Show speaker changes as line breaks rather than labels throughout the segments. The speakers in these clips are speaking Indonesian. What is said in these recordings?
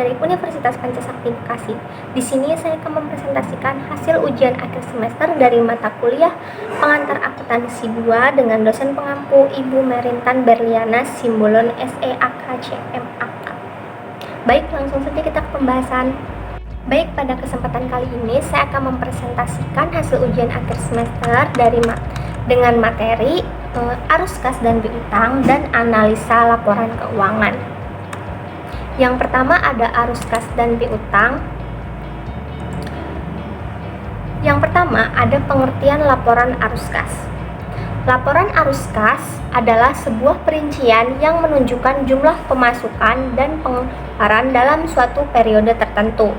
dari Universitas Pancasakti Bekasi. Di sini saya akan mempresentasikan hasil ujian akhir semester dari mata kuliah Pengantar Akuntansi 2 dengan dosen pengampu Ibu Merintan Berliana Simbolon SEAKCMAK. Baik, langsung saja kita ke pembahasan. Baik, pada kesempatan kali ini saya akan mempresentasikan hasil ujian akhir semester dengan materi arus kas dan piutang dan analisa laporan keuangan. Yang pertama ada arus kas dan piutang. Yang pertama ada pengertian laporan arus kas. Laporan arus kas adalah sebuah perincian yang menunjukkan jumlah pemasukan dan pengeluaran dalam suatu periode tertentu.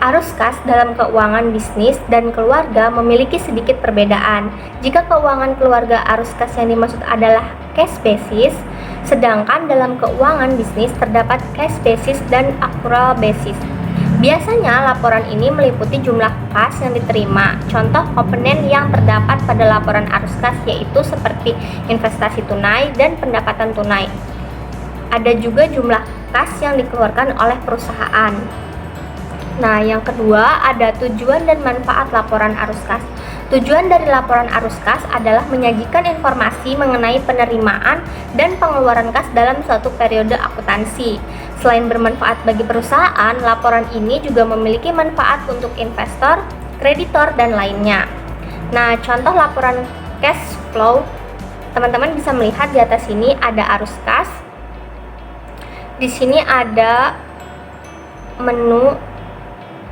Arus kas dalam keuangan bisnis dan keluarga memiliki sedikit perbedaan. Jika keuangan keluarga arus kas yang dimaksud adalah cash basis, sedangkan dalam keuangan bisnis terdapat cash basis dan accrual basis. Biasanya laporan ini meliputi jumlah kas yang diterima. Contoh komponen yang terdapat pada laporan arus kas yaitu seperti investasi tunai dan pendapatan tunai. Ada juga jumlah kas yang dikeluarkan oleh perusahaan. Nah, yang kedua ada tujuan dan manfaat laporan arus kas. Tujuan dari laporan arus kas adalah menyajikan informasi mengenai penerimaan dan pengeluaran kas dalam suatu periode akuntansi. Selain bermanfaat bagi perusahaan, laporan ini juga memiliki manfaat untuk investor, kreditor, dan lainnya. Nah, contoh laporan cash flow, teman-teman bisa melihat di atas sini ada arus kas. Di sini ada menu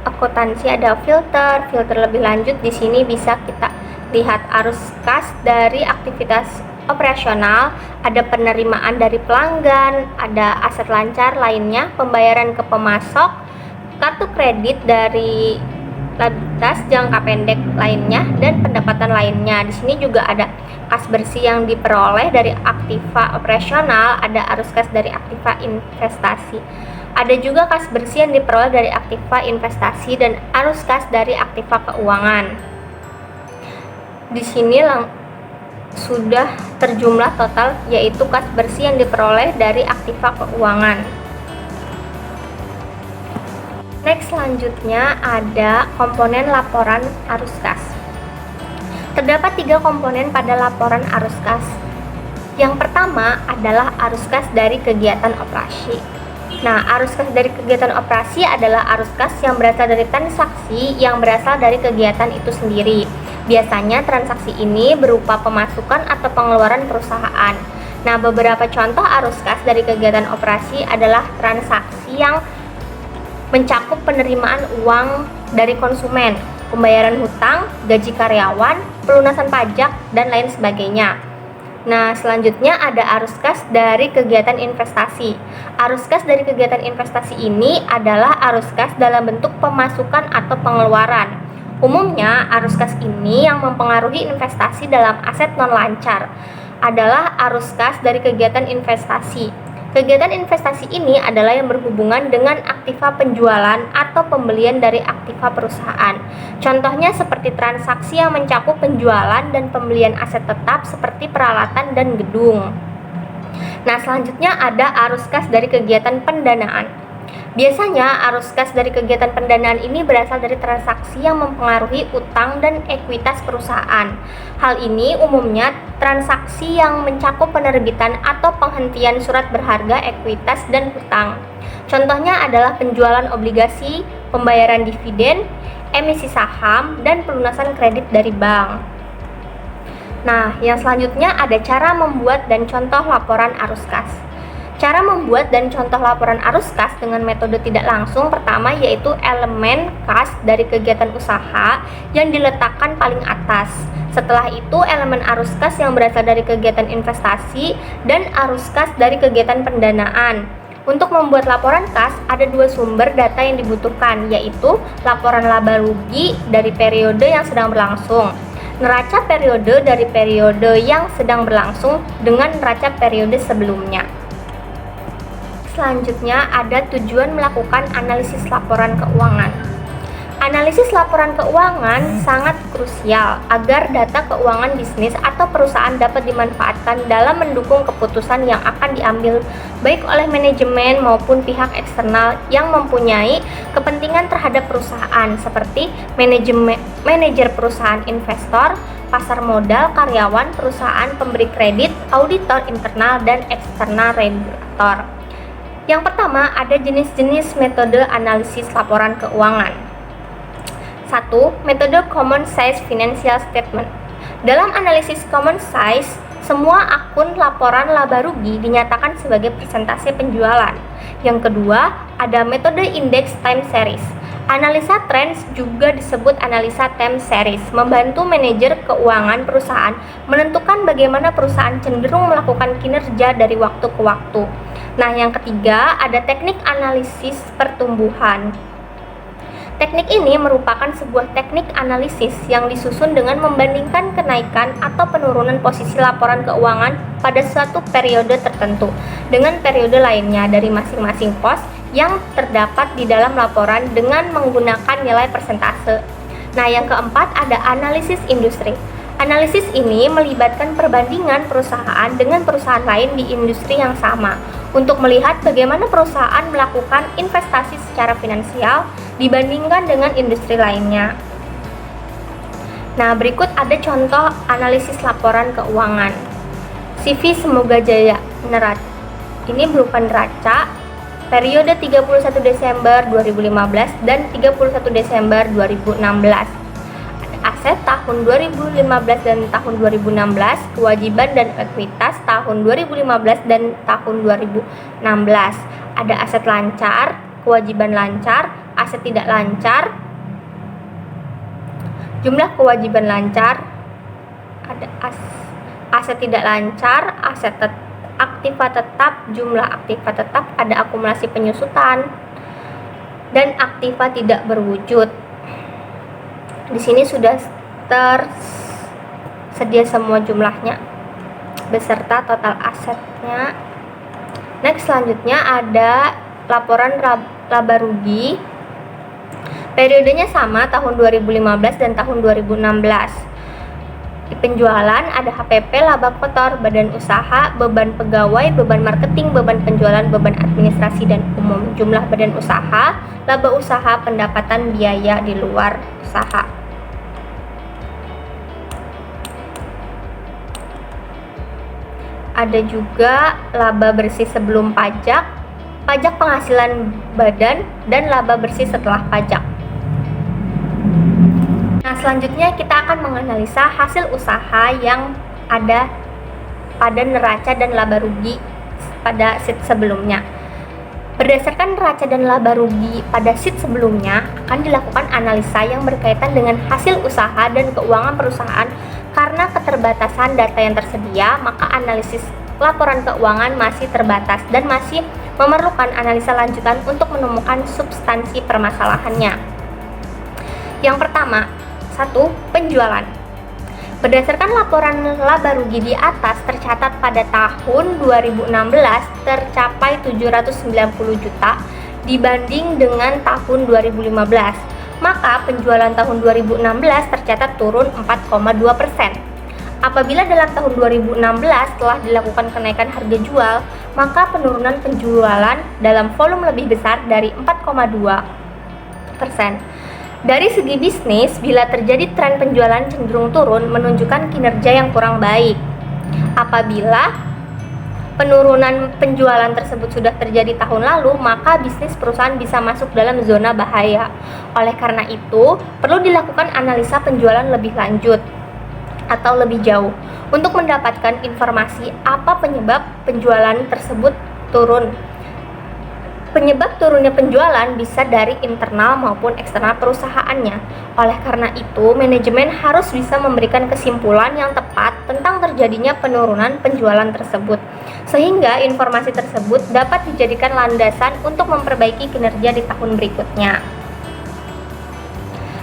akuntansi, ada filter lebih lanjut. Di sini bisa kita lihat arus kas dari aktivitas operasional, ada penerimaan dari pelanggan, ada aset lancar lainnya, pembayaran ke pemasok, kartu kredit dari likuiditas jangka pendek lainnya, dan pendapatan lainnya. Di sini juga ada kas bersih yang diperoleh dari aktiva operasional, ada arus kas dari aktiva investasi. Ada juga kas bersih yang diperoleh dari aktiva investasi dan arus kas dari aktiva keuangan. Di sini sudah terjumlah total yaitu kas bersih yang diperoleh dari aktiva keuangan. Next, selanjutnya ada komponen laporan arus kas. Terdapat 3 komponen pada laporan arus kas. Yang pertama adalah arus kas dari kegiatan operasi. Nah, arus kas dari kegiatan operasi adalah arus kas yang berasal dari transaksi yang berasal dari kegiatan itu sendiri. Biasanya transaksi ini berupa pemasukan atau pengeluaran perusahaan. Nah, beberapa contoh arus kas dari kegiatan operasi adalah transaksi yang mencakup penerimaan uang dari konsumen, pembayaran hutang, gaji karyawan, pelunasan pajak, dan lain sebagainya. Nah, selanjutnya ada arus kas dari kegiatan investasi. Arus kas dari kegiatan investasi ini adalah arus kas dalam bentuk pemasukan atau pengeluaran. Umumnya, arus kas ini yang mempengaruhi investasi dalam aset non-lancar adalah arus kas dari kegiatan investasi. Kegiatan investasi ini adalah yang berhubungan dengan aktiva penjualan atau pembelian dari aktiva perusahaan. Contohnya seperti transaksi yang mencakup penjualan dan pembelian aset tetap seperti peralatan dan gedung. Nah, selanjutnya ada arus kas dari kegiatan pendanaan. Biasanya arus kas dari kegiatan pendanaan ini berasal dari transaksi yang mempengaruhi utang dan ekuitas perusahaan. Hal ini umumnya transaksi yang mencakup penerbitan atau penghentian surat berharga, ekuitas, dan hutang. Contohnya adalah penjualan obligasi, pembayaran dividen, emisi saham, dan pelunasan kredit dari bank. Nah, yang selanjutnya ada cara membuat dan contoh laporan arus kas. Cara membuat dan contoh laporan arus kas dengan metode tidak langsung pertama yaitu elemen kas dari kegiatan usaha yang diletakkan paling atas. Setelah itu elemen arus kas yang berasal dari kegiatan investasi dan arus kas dari kegiatan pendanaan. Untuk membuat laporan kas ada 2 sumber data yang dibutuhkan yaitu laporan laba rugi dari periode yang sedang berlangsung, neraca periode dari periode yang sedang berlangsung dengan neraca periode sebelumnya. Selanjutnya ada tujuan melakukan analisis laporan keuangan. Analisis laporan keuangan sangat krusial agar data keuangan bisnis atau perusahaan dapat dimanfaatkan dalam mendukung keputusan yang akan diambil baik oleh manajemen maupun pihak eksternal yang mempunyai kepentingan terhadap perusahaan seperti manajer perusahaan, investor, pasar modal, karyawan perusahaan, pemberi kredit, auditor internal dan eksternal, regulator. Yang pertama, ada jenis-jenis metode analisis laporan keuangan. 1. Metode Common Size Financial Statement. Dalam analisis Common Size, semua akun laporan laba rugi dinyatakan sebagai persentase penjualan. Yang kedua, ada metode Index Time Series. Analisa trends juga disebut analisa time series, membantu manajer keuangan perusahaan menentukan bagaimana perusahaan cenderung melakukan kinerja dari waktu ke waktu. Nah, yang ketiga, ada teknik analisis pertumbuhan. Teknik ini merupakan sebuah teknik analisis yang disusun dengan membandingkan kenaikan atau penurunan posisi laporan keuangan pada suatu periode tertentu dengan periode lainnya dari masing-masing pos yang terdapat di dalam laporan dengan menggunakan nilai persentase. Nah, yang keempat ada analisis industri. Analisis ini melibatkan perbandingan perusahaan dengan perusahaan lain di industri yang sama untuk melihat bagaimana perusahaan melakukan investasi secara finansial dibandingkan dengan industri lainnya. Nah, berikut ada contoh analisis laporan keuangan. CV Semoga Jaya Neraca. Ini berupa neraca periode 31 Desember 2015 dan 31 Desember 2016. Aset tahun 2015 dan tahun 2016, kewajiban dan ekuitas tahun 2015 dan tahun 2016. Ada aset lancar, kewajiban lancar, aset tidak lancar, jumlah kewajiban lancar, ada aset tidak lancar, aset aktiva tetap, jumlah aktiva tetap, ada akumulasi penyusutan, dan aktiva tidak berwujud. Di sini sudah tersedia semua jumlahnya beserta total asetnya. Next, selanjutnya ada laporan laba rugi. Periodenya sama tahun 2015 dan tahun 2016. Di penjualan ada HPP, laba kotor, badan usaha, beban pegawai, beban marketing, beban penjualan, beban administrasi dan umum, jumlah badan usaha, laba usaha, pendapatan biaya di luar usaha. Ada juga laba bersih sebelum pajak, pajak penghasilan badan, dan laba bersih setelah pajak. Nah, selanjutnya kita akan menganalisa hasil usaha yang ada pada neraca dan laba rugi pada sheet sebelumnya. Berdasarkan neraca dan laba rugi pada sheet sebelumnya, akan dilakukan analisa yang berkaitan dengan hasil usaha dan keuangan perusahaan. Karena keterbatasan data yang tersedia, maka analisis laporan keuangan masih terbatas dan masih memerlukan analisa lanjutan untuk menemukan substansi permasalahannya. Yang pertama, 1. Penjualan. Berdasarkan laporan laba rugi di atas, tercatat pada tahun 2016 tercapai 790 juta dibanding dengan tahun 2015. Maka penjualan tahun 2016 tercatat turun 4,2%. Apabila dalam tahun 2016 telah dilakukan kenaikan harga jual, maka penurunan penjualan dalam volume lebih besar dari 4,2%. Dari segi bisnis, bila terjadi tren penjualan cenderung turun, menunjukkan kinerja yang kurang baik. Apabila penurunan penjualan tersebut sudah terjadi tahun lalu, maka bisnis perusahaan bisa masuk dalam zona bahaya. Oleh karena itu, perlu dilakukan analisa penjualan lebih lanjut atau lebih jauh untuk mendapatkan informasi apa penyebab penjualan tersebut turun. Penyebab turunnya penjualan bisa dari internal maupun eksternal perusahaannya. Oleh karena itu, manajemen harus bisa memberikan kesimpulan yang tepat tentang terjadinya penurunan penjualan tersebut, sehingga informasi tersebut dapat dijadikan landasan untuk memperbaiki kinerja di tahun berikutnya.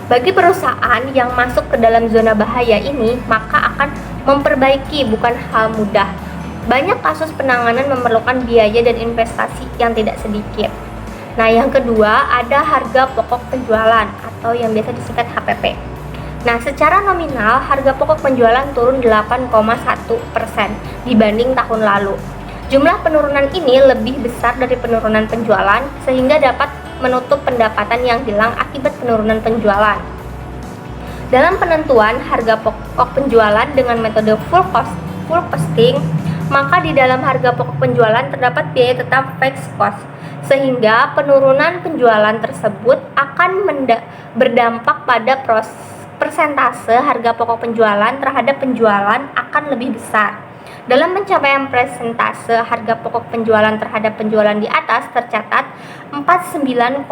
Bagi perusahaan yang masuk ke dalam zona bahaya ini, maka akan memperbaiki bukan hal mudah. Banyak kasus penanganan memerlukan biaya dan investasi yang tidak sedikit. Nah, yang kedua ada harga pokok penjualan atau yang biasa disingkat HPP. Nah, secara nominal harga pokok penjualan turun 8,1% dibanding tahun lalu. Jumlah penurunan ini lebih besar dari penurunan penjualan sehingga dapat menutup pendapatan yang hilang akibat penurunan penjualan. Dalam penentuan harga pokok penjualan dengan metode full costing, maka di dalam harga pokok penjualan terdapat biaya tetap fixed cost, sehingga penurunan penjualan tersebut akan berdampak pada persentase harga pokok penjualan terhadap penjualan akan lebih besar. Dalam pencapaian persentase harga pokok penjualan terhadap penjualan di atas tercatat 49,5%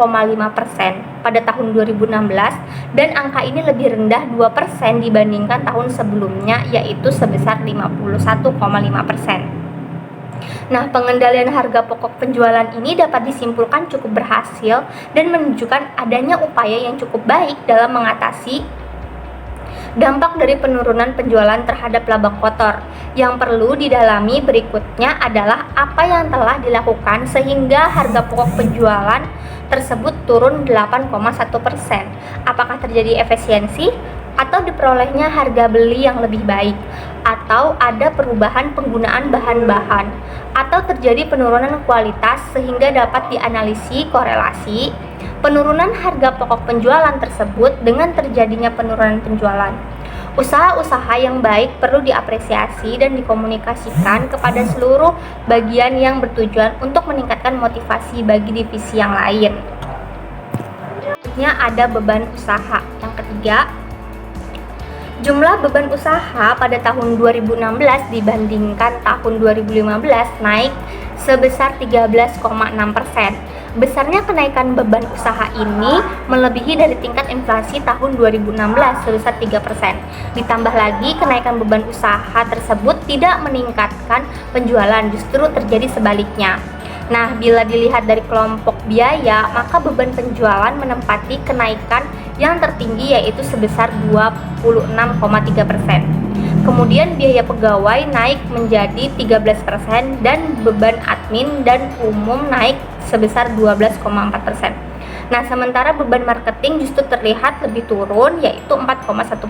pada tahun 2016 dan angka ini lebih rendah 2% dibandingkan tahun sebelumnya yaitu sebesar 51,5%. Nah, pengendalian harga pokok penjualan ini dapat disimpulkan cukup berhasil dan menunjukkan adanya upaya yang cukup baik dalam mengatasi dampak dari penurunan penjualan terhadap laba kotor. Yang perlu didalami berikutnya adalah apa yang telah dilakukan sehingga harga pokok penjualan tersebut turun 8,1%. Apakah terjadi efisiensi atau diperolehnya harga beli yang lebih baik, atau ada perubahan penggunaan bahan-bahan, atau terjadi penurunan kualitas sehingga dapat dianalisis korelasi penurunan harga pokok penjualan tersebut dengan terjadinya penurunan penjualan. Usaha-usaha yang baik perlu diapresiasi dan dikomunikasikan kepada seluruh bagian yang bertujuan untuk meningkatkan motivasi bagi divisi yang lain. Selanjutnya ada beban usaha. Yang ketiga, jumlah beban usaha pada tahun 2016 dibandingkan tahun 2015 naik sebesar 13,6%. Besarnya kenaikan beban usaha ini melebihi dari tingkat inflasi tahun 2016 sebesar 3%. Ditambah lagi kenaikan beban usaha tersebut tidak meningkatkan penjualan, justru terjadi sebaliknya. Nah, bila dilihat dari kelompok biaya, maka beban penjualan menempati kenaikan yang tertinggi yaitu sebesar 26,3%. Kemudian biaya pegawai naik menjadi 13% dan beban admin dan umum naik sebesar 12,4%. Nah, sementara beban marketing justru terlihat lebih turun yaitu 4,1%.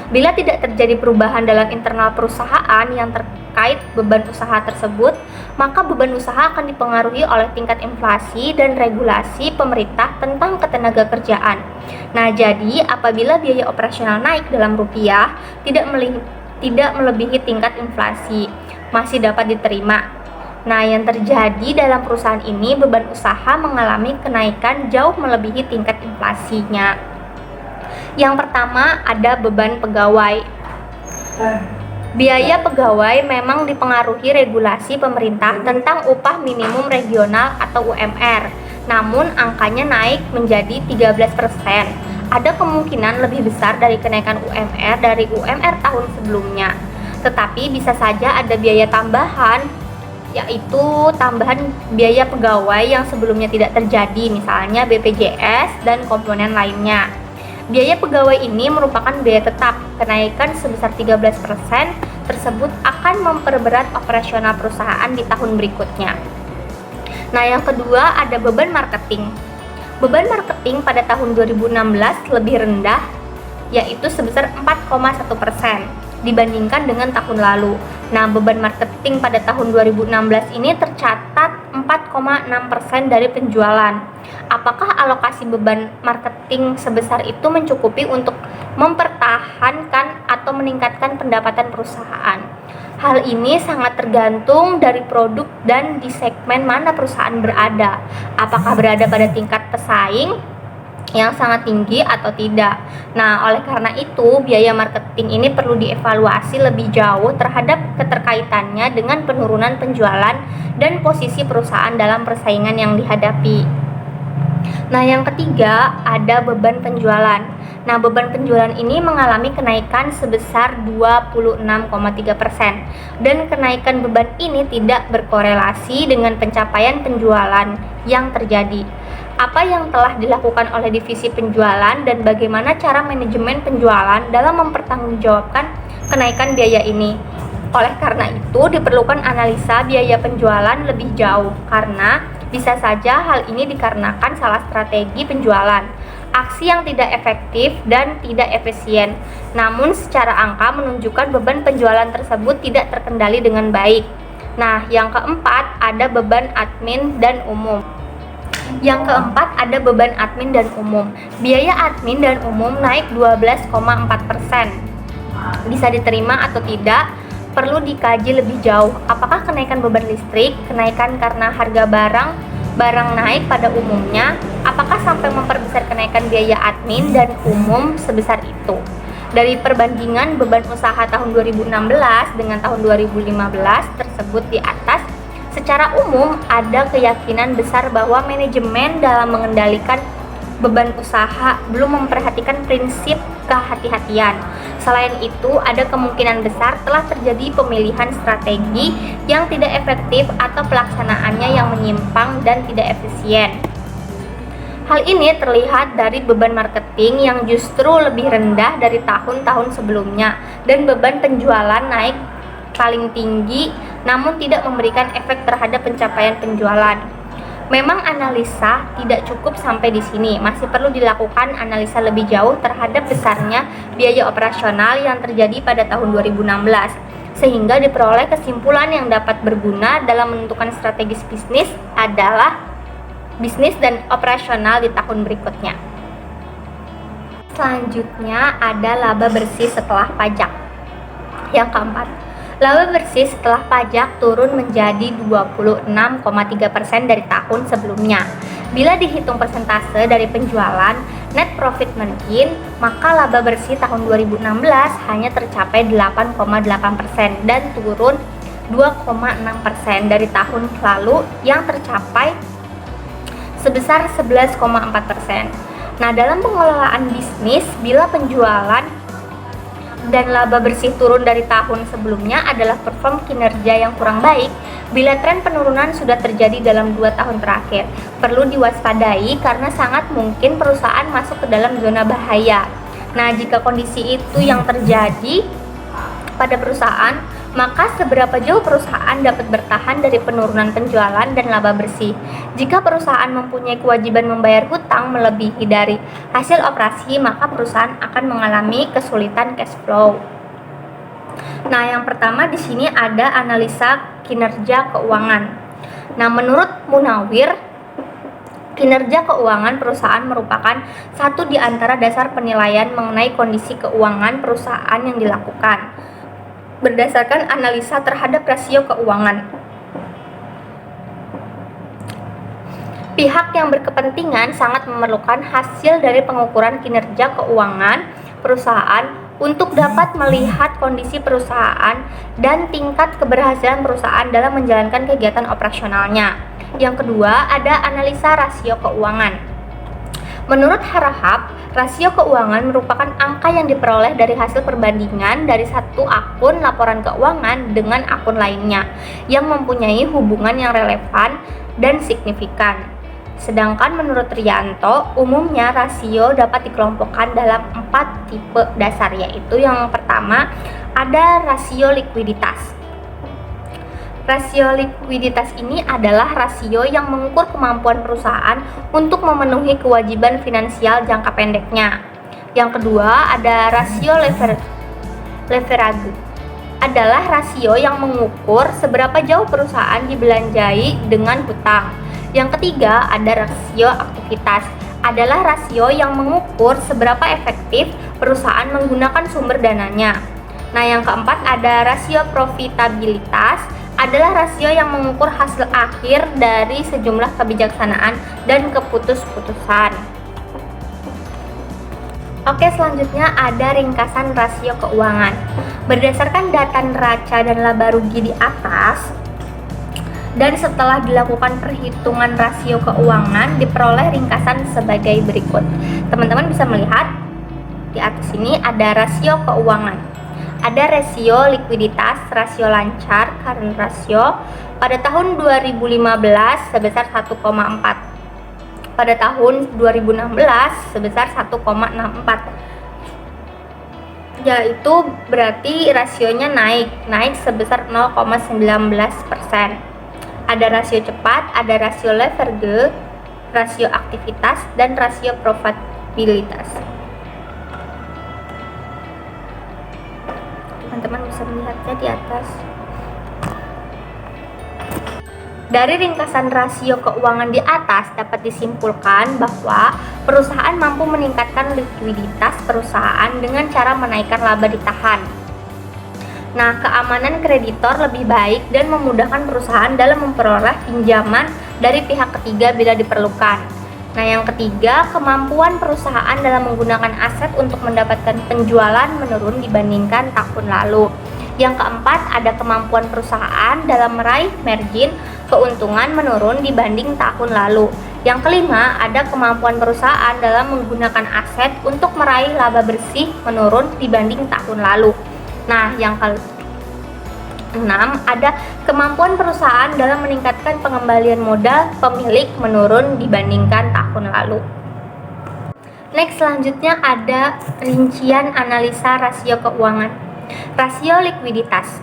Bila tidak terjadi perubahan dalam internal perusahaan yang terkait beban usaha tersebut, maka beban usaha akan dipengaruhi oleh tingkat inflasi dan regulasi pemerintah tentang ketenagakerjaan. Nah, jadi apabila biaya operasional naik dalam rupiah tidak melebihi tingkat inflasi, masih dapat diterima. Nah, yang terjadi dalam perusahaan ini beban usaha mengalami kenaikan jauh melebihi tingkat inflasinya. Yang pertama ada beban pegawai. Biaya pegawai memang dipengaruhi regulasi pemerintah tentang upah minimum regional atau UMR. Namun angkanya naik menjadi 13%. Ada kemungkinan lebih besar dari kenaikan UMR dari UMR tahun sebelumnya. Tetapi bisa saja ada biaya tambahan, yaitu tambahan biaya pegawai yang sebelumnya tidak terjadi, misalnya BPJS dan komponen lainnya. Biaya pegawai ini merupakan biaya tetap. Kenaikan sebesar 13% tersebut akan memperberat operasional perusahaan di tahun berikutnya. Nah, yang kedua ada beban marketing. Beban marketing pada tahun 2016 lebih rendah, yaitu sebesar 4,1% dibandingkan dengan tahun lalu. Nah, beban marketing pada tahun 2016 ini tercatat 4,6% dari penjualan. Apakah alokasi beban marketing sebesar itu mencukupi untuk mempertahankan atau meningkatkan pendapatan perusahaan? Hal ini sangat tergantung dari produk dan di segmen mana perusahaan berada. Apakah berada pada tingkat pesaing yang sangat tinggi atau tidak. Nah, oleh karena itu, biaya marketing ini perlu dievaluasi lebih jauh terhadap keterkaitannya dengan penurunan penjualan dan posisi perusahaan dalam persaingan yang dihadapi. Nah, yang ketiga ada beban penjualan. Nah, beban penjualan ini mengalami kenaikan sebesar 26,3% dan kenaikan beban ini tidak berkorelasi dengan pencapaian penjualan yang terjadi. Apa yang telah dilakukan oleh divisi penjualan dan bagaimana cara manajemen penjualan dalam mempertanggungjawabkan kenaikan biaya ini? Oleh karena itu, diperlukan analisa biaya penjualan lebih jauh karena bisa saja hal ini dikarenakan salah strategi penjualan aksi yang tidak efektif dan tidak efisien. Namun secara angka menunjukkan beban penjualan tersebut tidak terkendali dengan baik. Nah, yang keempat ada beban admin dan umum. Yang keempat ada beban admin dan umum. Biaya admin dan umum naik 12,4%. Bisa diterima atau tidak? Perlu dikaji lebih jauh. Apakah kenaikan beban listrik, kenaikan karena harga barang naik pada umumnya, apakah sampai memperbesar kenaikan biaya admin dan umum sebesar itu? Dari perbandingan beban usaha tahun 2016 dengan tahun 2015 tersebut di atas, secara umum ada keyakinan besar bahwa manajemen dalam mengendalikan beban usaha belum memperhatikan prinsip kehati-hatian. Selain itu, ada kemungkinan besar telah terjadi pemilihan strategi yang tidak efektif atau pelaksanaannya yang menyimpang dan tidak efisien. Hal ini terlihat dari beban marketing yang justru lebih rendah dari tahun-tahun sebelumnya dan beban penjualan naik paling tinggi namun tidak memberikan efek terhadap pencapaian penjualan. Memang analisa tidak cukup sampai di sini, masih perlu dilakukan analisa lebih jauh terhadap besarnya biaya operasional yang terjadi pada tahun 2016, sehingga diperoleh kesimpulan yang dapat berguna dalam menentukan strategis bisnis dan operasional di tahun berikutnya. Selanjutnya ada laba bersih setelah pajak. Yang keempat, laba bersih setelah pajak turun menjadi 26,3% dari tahun sebelumnya. Bila dihitung persentase dari penjualan net profit margin, maka laba bersih tahun 2016 hanya tercapai 8,8% dan turun 2,6% dari tahun lalu yang tercapai sebesar 11,4%. Nah, dalam pengelolaan bisnis, bila penjualan dan laba bersih turun dari tahun sebelumnya adalah perform kinerja yang kurang baik. Bila tren penurunan sudah terjadi dalam 2 tahun terakhir, perlu diwaspadai karena sangat mungkin perusahaan masuk ke dalam zona bahaya. Nah, jika kondisi itu yang terjadi pada perusahaan, maka seberapa jauh perusahaan dapat bertahan dari penurunan penjualan dan laba bersih? Jika perusahaan mempunyai kewajiban membayar hutang melebihi dari hasil operasi, maka perusahaan akan mengalami kesulitan cash flow. Nah, yang pertama di sini ada analisa kinerja keuangan. Nah, menurut Munawir, kinerja keuangan perusahaan merupakan satu di antara dasar penilaian mengenai kondisi keuangan perusahaan yang dilakukan berdasarkan analisa terhadap rasio keuangan. Pihak yang berkepentingan sangat memerlukan hasil dari pengukuran kinerja keuangan perusahaan untuk dapat melihat kondisi perusahaan dan tingkat keberhasilan perusahaan dalam menjalankan kegiatan operasionalnya. Yang kedua, ada analisa rasio keuangan. Menurut Harahap, rasio keuangan merupakan angka yang diperoleh dari hasil perbandingan dari satu akun laporan keuangan dengan akun lainnya yang mempunyai hubungan yang relevan dan signifikan. Sedangkan menurut Rianto, umumnya rasio dapat dikelompokkan dalam 4 tipe dasar, yaitu yang pertama ada rasio likuiditas. Rasio likuiditas ini adalah rasio yang mengukur kemampuan perusahaan untuk memenuhi kewajiban finansial jangka pendeknya. Yang kedua, ada rasio leverage. Adalah rasio yang mengukur seberapa jauh perusahaan dibelanjai dengan hutang. Yang ketiga, ada rasio aktivitas. Adalah rasio yang mengukur seberapa efektif perusahaan menggunakan sumber dananya. Nah, yang keempat ada rasio profitabilitas. Adalah rasio yang mengukur hasil akhir dari sejumlah kebijaksanaan dan keputusan. Oke, selanjutnya ada ringkasan rasio keuangan. Berdasarkan data neraca dan laba rugi di atas, dan setelah dilakukan perhitungan rasio keuangan, diperoleh ringkasan sebagai berikut. Teman-teman bisa melihat di atas ini ada rasio keuangan. Ada rasio likuiditas, rasio lancar, current ratio pada tahun 2015 sebesar 1,4. Pada tahun 2016 sebesar 1,64. Yaitu berarti rasionya naik sebesar 0,19%. Ada rasio cepat, ada rasio leverage, rasio aktivitas, dan rasio profitabilitas. Teman-teman bisa melihatnya di atas. Dari ringkasan rasio keuangan di atas dapat disimpulkan bahwa perusahaan mampu meningkatkan likuiditas perusahaan dengan cara menaikkan laba ditahan. Nah, keamanan kreditor lebih baik dan memudahkan perusahaan dalam memperoleh pinjaman dari pihak ketiga bila diperlukan. Nah, yang ketiga, kemampuan perusahaan dalam menggunakan aset untuk mendapatkan penjualan menurun dibandingkan tahun lalu. Yang keempat, ada kemampuan perusahaan dalam meraih margin keuntungan menurun dibanding tahun lalu. Yang kelima, ada kemampuan perusahaan dalam menggunakan aset untuk meraih laba bersih menurun dibanding tahun lalu. Nah, yang keenam, ada kemampuan perusahaan dalam meningkatkan pengembalian modal pemilik menurun dibandingkan tahun lalu. Next, selanjutnya ada rincian analisa rasio keuangan. Rasio likuiditas.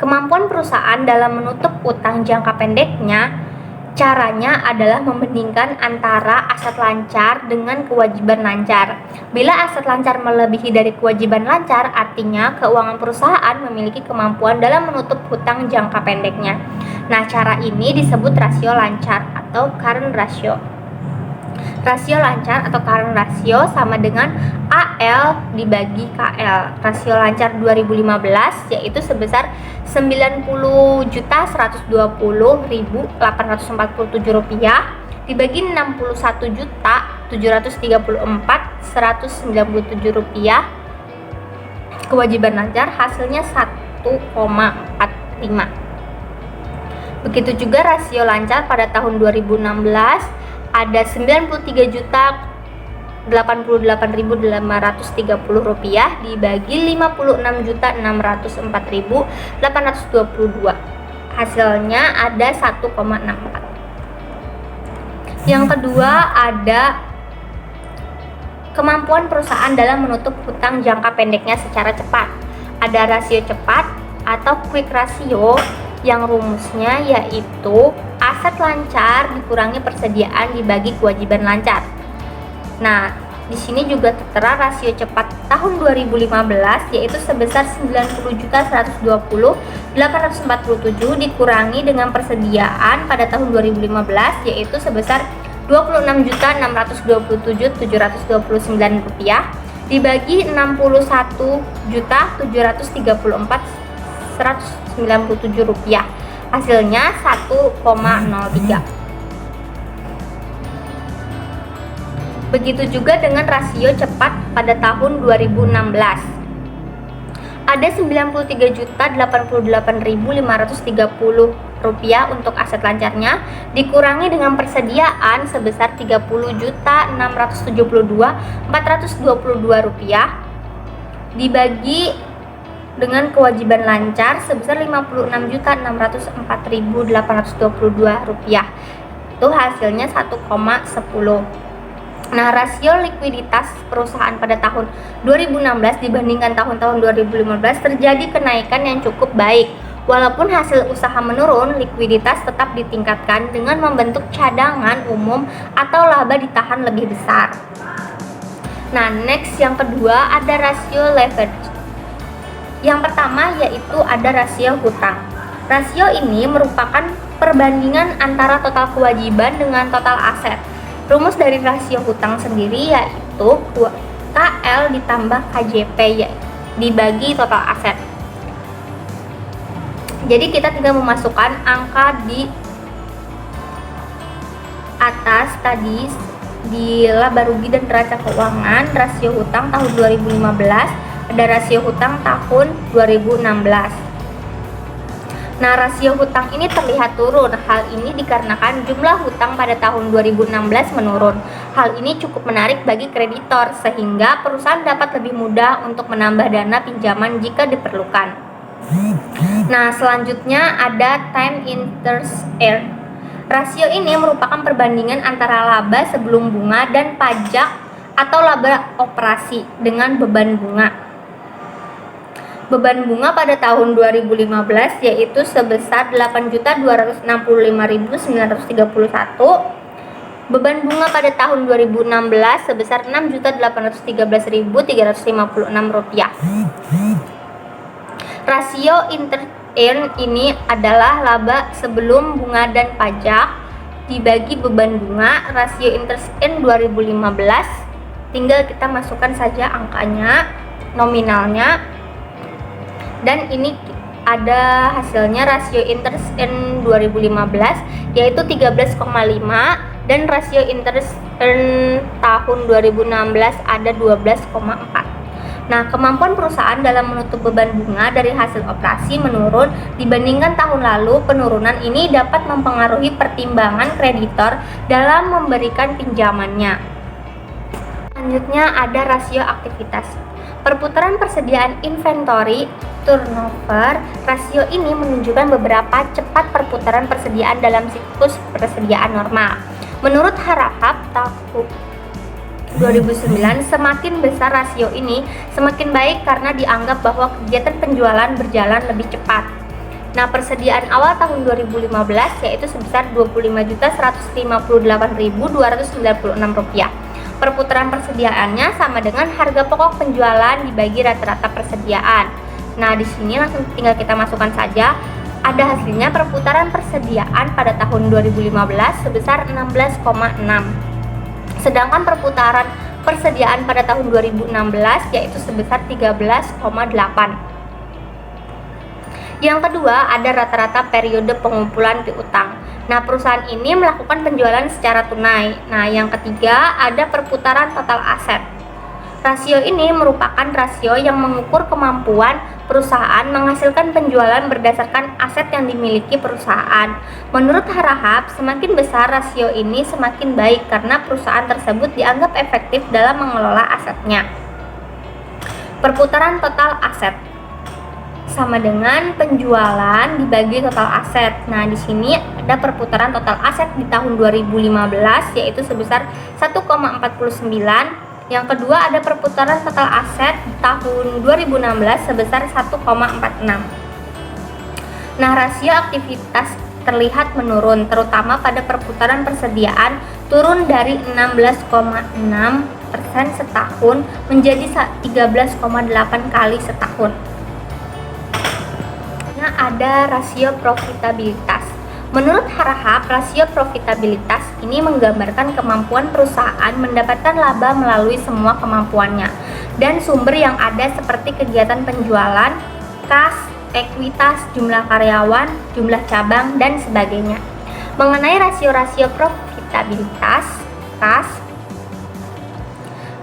Kemampuan perusahaan dalam menutup utang jangka pendeknya, caranya adalah membandingkan antara aset lancar dengan kewajiban lancar. Bila aset lancar melebihi dari kewajiban lancar, artinya keuangan perusahaan memiliki kemampuan dalam menutup hutang jangka pendeknya. Nah, cara ini disebut rasio lancar atau current ratio. Rasio lancar atau current ratio sama dengan AL dibagi KL. Rasio lancar 2015 yaitu sebesar 90.120.847 rupiah dibagi 61.734.197 rupiah. Kewajiban lancar hasilnya 1,45. Begitu juga rasio lancar pada tahun 2016 ada 93.088.830 rupiah dibagi 56.604.822. Hasilnya ada 1,64. Yang kedua ada kemampuan perusahaan dalam menutup hutang jangka pendeknya secara cepat. Ada rasio cepat atau quick ratio yang rumusnya yaitu aset lancar dikurangi persediaan dibagi kewajiban lancar. Nah, di sini juga tertera rasio cepat tahun 2015 yaitu sebesar 90.120.847 dikurangi dengan persediaan pada tahun 2015 yaitu sebesar 26.627.729 rupiah dibagi 61.734.197 rupiah. Hasilnya 1,03. Begitu juga dengan rasio cepat pada tahun 2016. Ada 93.088.530 rupiah untuk aset lancarnya dikurangi dengan persediaan sebesar 30.672.422 rupiah dibagi dengan kewajiban lancar sebesar 56.604.822 rupiah. Itu hasilnya 1,10. Nah, rasio likuiditas perusahaan pada tahun 2016 dibandingkan tahun-tahun 2015 terjadi kenaikan yang cukup baik. Walaupun hasil usaha menurun, likuiditas tetap ditingkatkan dengan membentuk cadangan umum atau laba ditahan lebih besar. Nah, next yang kedua ada rasio leverage. Yang pertama yaitu ada rasio hutang. Rasio ini merupakan perbandingan antara total kewajiban dengan total aset. Rumus dari rasio hutang sendiri yaitu KL ditambah KJP dibagi total aset. Jadi kita tinggal memasukkan angka di atas tadi di laba rugi dan neraca keuangan rasio hutang tahun 2015. Ada rasio hutang tahun 2016. Nah, rasio hutang ini terlihat turun. Hal ini dikarenakan jumlah hutang pada tahun 2016 menurun. Hal ini cukup menarik bagi kreditor sehingga perusahaan dapat lebih mudah untuk menambah dana pinjaman jika diperlukan. Nah, selanjutnya ada time interest earned. Rasio ini merupakan perbandingan antara laba sebelum bunga dan pajak atau laba operasi dengan beban bunga. Beban bunga pada tahun 2015 yaitu sebesar 8.265.931 Beban bunga pada tahun 2016 sebesar Rp6.813.356. Rasio interest earn ini adalah laba sebelum bunga dan pajak dibagi beban bunga. Rasio interest earn 2015, tinggal kita masukkan saja angkanya, nominalnya, dan ini ada hasilnya. Rasio interest earn 2015 yaitu 13,5 dan rasio interest earn tahun 2016 ada 12,4. Nah, kemampuan perusahaan dalam menutup beban bunga dari hasil operasi menurun dibandingkan tahun lalu. Penurunan ini dapat mempengaruhi pertimbangan kreditor dalam memberikan pinjamannya. Selanjutnya ada rasio aktivitas. Perputaran persediaan inventory turnover. Rasio ini menunjukkan beberapa cepat perputaran persediaan dalam siklus persediaan normal. Menurut Harahap tahun 2009, semakin besar rasio ini semakin baik karena dianggap bahwa kegiatan penjualan berjalan lebih cepat. Nah, persediaan awal tahun 2015 yaitu sebesar Rp25.158.296. Perputaran persediaannya sama dengan harga pokok penjualan dibagi rata-rata persediaan. Nah, di sini langsung tinggal kita masukkan saja. Ada hasilnya. Perputaran persediaan pada tahun 2015 sebesar 16,6. Sedangkan perputaran persediaan pada tahun 2016 yaitu sebesar 13,8. Yang kedua, ada rata-rata periode pengumpulan piutang. Nah, perusahaan ini melakukan penjualan secara tunai. Nah, yang ketiga, ada perputaran total aset. Rasio ini merupakan rasio yang mengukur kemampuan perusahaan menghasilkan penjualan berdasarkan aset yang dimiliki perusahaan. Menurut Harahap, semakin besar rasio ini semakin baik karena perusahaan tersebut dianggap efektif dalam mengelola asetnya. Perputaran total aset sama dengan penjualan dibagi total aset. Nah, di sini ada perputaran total aset di tahun 2015 yaitu sebesar 1,49. Yang kedua, ada perputaran total aset di tahun 2016 sebesar 1,46. Nah, rasio aktivitas terlihat menurun, terutama pada perputaran persediaan, turun dari 16,6% setahun menjadi 13,8 kali setahun. Nah, ada rasio profitabilitas. Menurut Harahap, rasio profitabilitas ini menggambarkan kemampuan perusahaan mendapatkan laba melalui semua kemampuannya dan sumber yang ada seperti kegiatan penjualan, kas, ekuitas, jumlah karyawan, jumlah cabang, dan sebagainya. Mengenai rasio-rasio profitabilitas kas,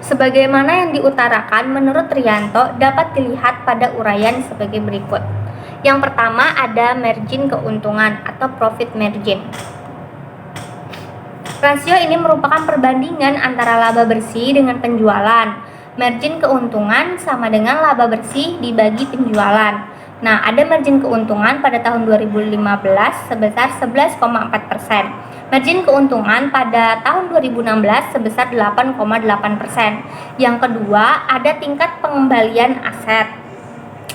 sebagaimana yang diutarakan menurut Rianto dapat dilihat pada uraian sebagai berikut. Yang pertama, ada margin keuntungan atau profit margin. Rasio ini merupakan perbandingan antara laba bersih dengan penjualan. Margin keuntungan sama dengan laba bersih dibagi penjualan. Nah, ada margin keuntungan pada tahun 2015 sebesar 11,4%. Margin keuntungan pada tahun 2016 sebesar 8,8%. Yang kedua, ada tingkat pengembalian aset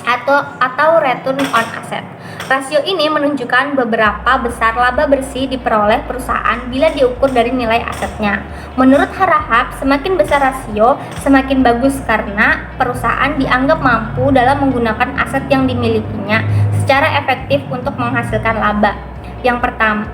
atau return on asset. Rasio ini menunjukkan beberapa besar laba bersih diperoleh perusahaan bila diukur dari nilai asetnya. Menurut Harahap, semakin besar rasio semakin bagus karena perusahaan dianggap mampu dalam menggunakan aset yang dimilikinya secara efektif untuk menghasilkan laba. Yang pertama,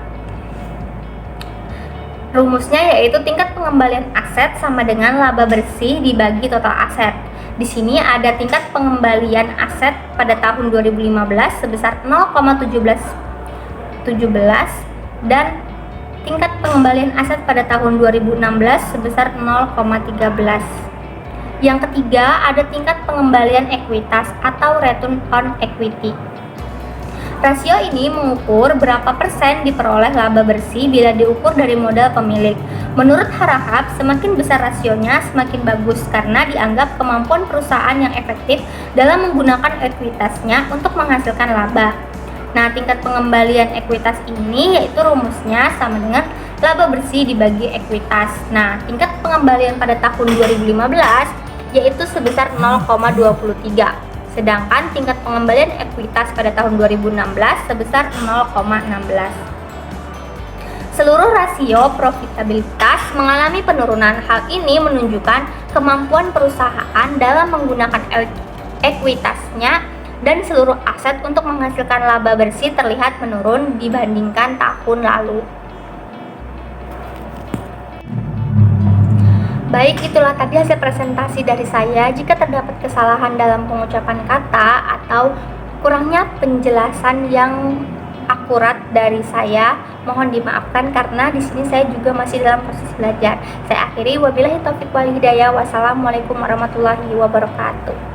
rumusnya yaitu tingkat pengembalian aset sama dengan laba bersih dibagi total aset. Di sini ada tingkat pengembalian aset pada tahun 2015 sebesar 0,17 dan tingkat pengembalian aset pada tahun 2016 sebesar 0,13. Yang ketiga, ada tingkat pengembalian ekuitas atau return on equity. Rasio ini mengukur berapa persen diperoleh laba bersih bila diukur dari modal pemilik. Menurut Harahap, semakin besar rasionya semakin bagus karena dianggap kemampuan perusahaan yang efektif dalam menggunakan ekuitasnya untuk menghasilkan laba. Nah, tingkat pengembalian ekuitas ini yaitu rumusnya sama dengan laba bersih dibagi ekuitas. Nah, tingkat pengembalian pada tahun 2015 yaitu sebesar 0,23. Sedangkan tingkat pengembalian ekuitas pada tahun 2016 sebesar 0,16. Seluruh rasio profitabilitas mengalami penurunan. Hal ini menunjukkan kemampuan perusahaan dalam menggunakan ekuitasnya dan seluruh aset untuk menghasilkan laba bersih terlihat menurun dibandingkan tahun lalu. Baik, itulah tadi hasil presentasi dari saya. Jika terdapat kesalahan dalam pengucapan kata atau kurangnya penjelasan yang akurat dari saya, mohon dimaafkan karena di sini saya juga masih dalam proses belajar. Saya akhiri, wabillahi taufiq wal hidayah. Wassalamualaikum warahmatullahi wabarakatuh.